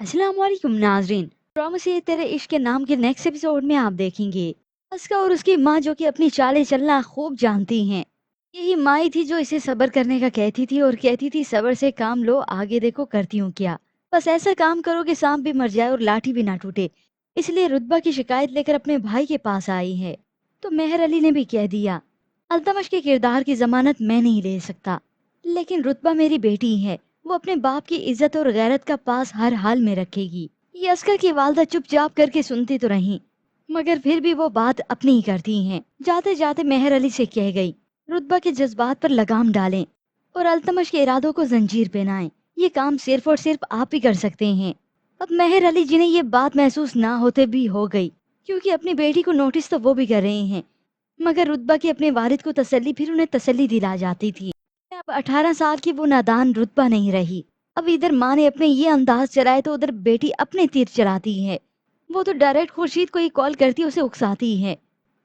अस्सलाम वालेकुम नाजरीन। ड्रामा से तेरे इश्क के नाम के नेक्स्ट एपिसोड में आप देखेंगे अस्का और उसकी माँ जो कि अपनी चालें चलना खूब जानती हैं। यही माँ थी जो इसे सब्र करने का कहती थी और कहती थी सब्र से काम लो, आगे देखो करती हूँ क्या। बस ऐसा काम करो कि सांप भी मर जाए और लाठी भी ना टूटे। इसलिए रुतबा की शिकायत लेकर अपने भाई के पास आई है। तो मेहर अली ने भी कह दिया, अल्तमश के किरदार की जमानत मैं नहीं ले सकता, लेकिन रुतबा मेरी बेटी है, वो अपने बाप की इज्जत और गैरत का पास हर हाल में रखेगी। ये अस्कर की वालदा चुपचाप करके सुनती तो रही, मगर फिर भी वो बात अपनी ही करती हैं। जाते जाते मेहर अली से कह गई, रुतबा के जज्बात पर लगाम डालें और अल्तमश के इरादों को जंजीर पहनाएं। ये काम सिर्फ और सिर्फ आप ही कर सकते हैं। अब मेहर अली जिन्हें ये बात महसूस ना होते भी हो गई, क्योंकि अपनी बेटी को नोटिस तो वो भी कर रहे हैं, मगर रुतबा की अपने वालिद को तसल्ली फिर उन्हें तसल्ली दिला जाती थी। अब 18 साल की वो नादान रुतबा नहीं रही। अब इधर माँ ने अपने ये अंदाज चलाए तो उधर बेटी अपने तीर चलाती है। वो तो डायरेक्ट खुर्शीद को ही कॉल करती, उसे उकसाती है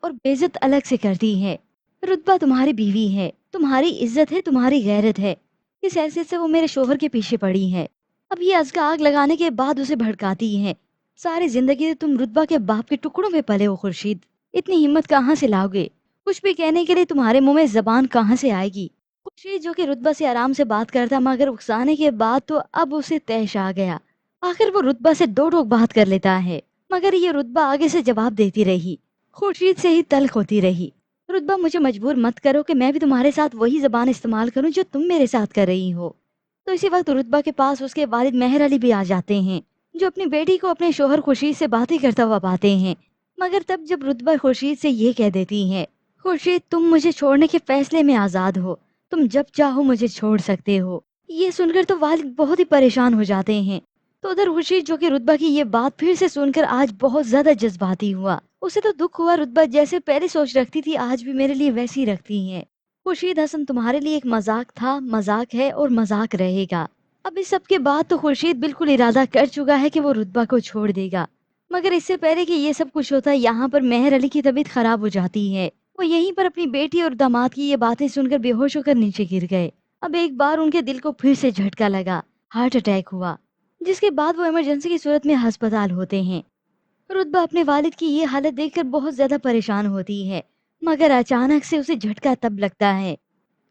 और बेइज्जत अलग से करती है। रुतबा तुम्हारी बीवी है, तुम्हारी इज्जत है, तुम्हारी गैरत है, इस हैसियत से वो मेरे शोहर के पीछे पड़ी है। अब ये अज़का आग लगाने के बाद उसे भड़काती है। सारी जिंदगी से तुम रुतबा के बाप के टुकड़ों में पले हो खुर्शीद, इतनी हिम्मत कहाँ से लाओगे? कुछ भी कहने के लिए तुम्हारे मुंह में जबान कहाँ से आएगी? खुर्शीद जो कि रुतबा से आराम से बात करता, मगर उकसाने के बाद तो अब उसे तैश आ गया। आखिर वो रुतबा से दो टोक बात कर लेता है, मगर ये रुतबा आगे से जवाब देती रही, खुर्शीद से ही तल्ख होती रही। रुतबा मुझे मजबूर मत करो कि मैं भी तुम्हारे साथ वही जबान इस्तेमाल करूं जो तुम मेरे साथ कर रही हो। तो इसी वक्त रुतबा के पास उसके वालिद मेहर अली भी आ जाते हैं, जो अपनी बेटी को अपने शोहर खुर्शीद से बातें करता हुआ पाते हैं। मगर तब जब रुतबा खुर्शीद से ये कह देती है, खुर्शीद तुम मुझे छोड़ने के फैसले में आज़ाद हो, तुम जब चाहो मुझे छोड़ सकते हो। ये सुनकर तो वालिद बहुत ही परेशान हो जाते हैं। तो उधर खुर्शीद जो कि रुतबा की ये बात फिर से सुनकर आज बहुत ज्यादा जज्बाती हुआ। उसे तो दुख हुआ, रुतबा जैसे पहले सोच रखती थी आज भी मेरे लिए वैसी रखती है। खुर्शीद हसन तुम्हारे लिए एक मजाक था, मजाक है और मजाक रहेगा। अब इस सब के बाद तो खुर्शीद बिल्कुल इरादा कर चुका है कि वो रुतबा को छोड़ देगा। मगर इससे पहले कि ये सब कुछ होता है, यहाँ पर मेहर अली की तबीयत खराब हो जाती है। वो यहीं पर अपनी बेटी और दामाद की ये बातें सुनकर बेहोश होकर नीचे गिर गए। अब एक बार उनके दिल को फिर से झटका लगा, हार्ट अटैक हुआ, जिसके बाद वो इमरजेंसी की सूरत में अस्पताल होते हैं। रुतबा अपने वालिद की ये हालत देखकर बहुत ज्यादा परेशान होती है, मगर अचानक से उसे झटका तब लगता है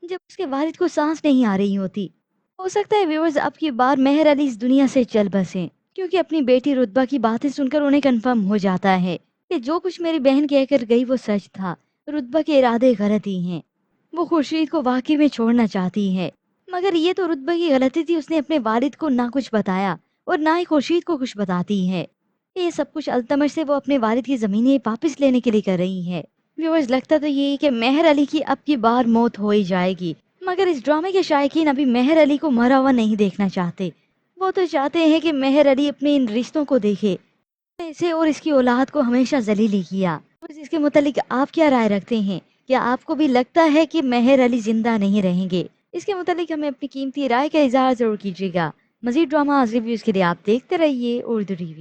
जब उसके वालिद को सांस नहीं आ रही होती। हो सकता है व्यूअर्स अब की बार मेहर अली इस दुनिया से चल बसे, क्योंकि अपनी बेटी रुतबा की बातें सुनकर उन्हें कंफर्म हो जाता है कि जो कुछ मेरी बहन कहकर गई वो सच था। रुतबा के इरादे गलत ही हैं। वो खुर्शीद को वाकई में छोड़ना चाहती है, मगर ये तो रुतबा की गलती थी, उसने अपने वालिद को ना कुछ बताया और ना ही खुर्शीद को कुछ बताती है। ये सब कुछ अल्तमश से वो अपने वालिद की जमीनें वापस लेने के लिए कर रही है। व्यूअर्स लगता तो ये है कि मेहर अली की अब की बार मौत हो ही जाएगी, मगर इस ड्रामे के शायकीन अभी मेहर अली को मरा हुआ नहीं देखना चाहते। वो तो चाहते हैं कि मेहर अली अपने इन रिश्तों को देखे, इसे और इसकी औलाद को हमेशा जलील किया। बस इसके मुतालिक आप क्या राय रखते हैं? क्या आपको भी लगता है कि मेहर अली जिंदा नहीं रहेंगे? इसके मुतालिक हमें अपनी कीमती राय का इजहार जरूर कीजिएगा। मजीद ड्रामा रिव्यूज के लिए आप देखते रहिए उर्दू टीवी।